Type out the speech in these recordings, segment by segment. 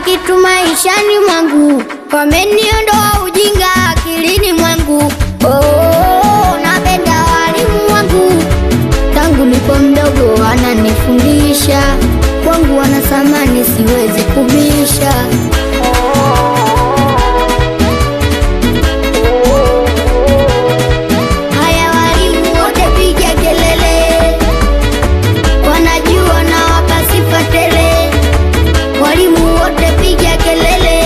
kitu maishani mwangu, wameniondoa ujinga akilini mwangu. Napenda walimu wangu, tangu nipo mdogo wananifundisha, kwangu wana thamani siwezi kubisha. Haya walimu wote piga kelele, wanajua na wapa sifa tele. Walimu wote piga kelele,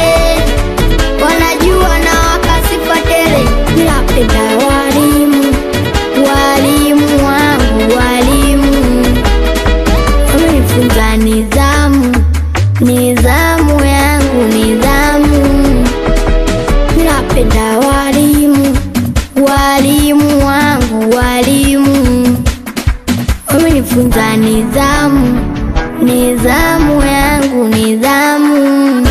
wanajua na wapa sifa tele. Napenda walimu, walimu wangu, walimu wamenifunza nidhamu, nidhamu yangu, nidhamu. Napenda walimu, walimu wangu, walimu wamenifunza nidhamu, nidhamu yangu, nidhamu.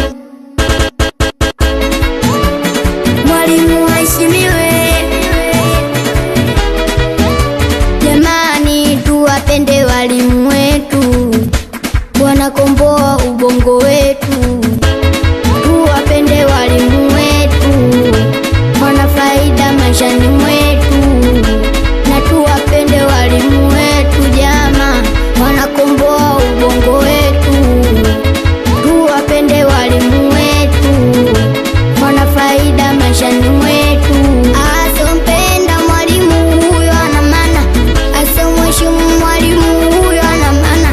Mwalimu aheshimiwe, jamani tuwapende walimu wetu, wanakomboa ubongo wetu. Tuwapende walimu wetu, wana faida maishani mwetu. Na tuwapende walimu wetu jama, wanakomboa ubongo wetu. Tuwapende walimu wetu, wana faida maishani mwetu. Asompenda mwalimu huyo ana maana, asomheshimu mwalimu huyo ana maana.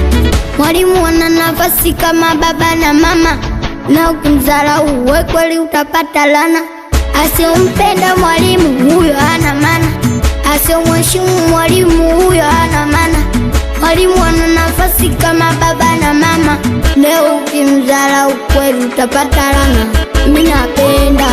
Mwalimu ana nafasi kama baba na mama, na ukimdharau wewe kweli utapata laana. Asiompenda mwalimu huyo hana maana, asiomheshimu mwalimu huyo hana maana. Mwalimu ana nafasi kama baba na mama, leo ukimdharau kweli utapata laana. Mimi napenda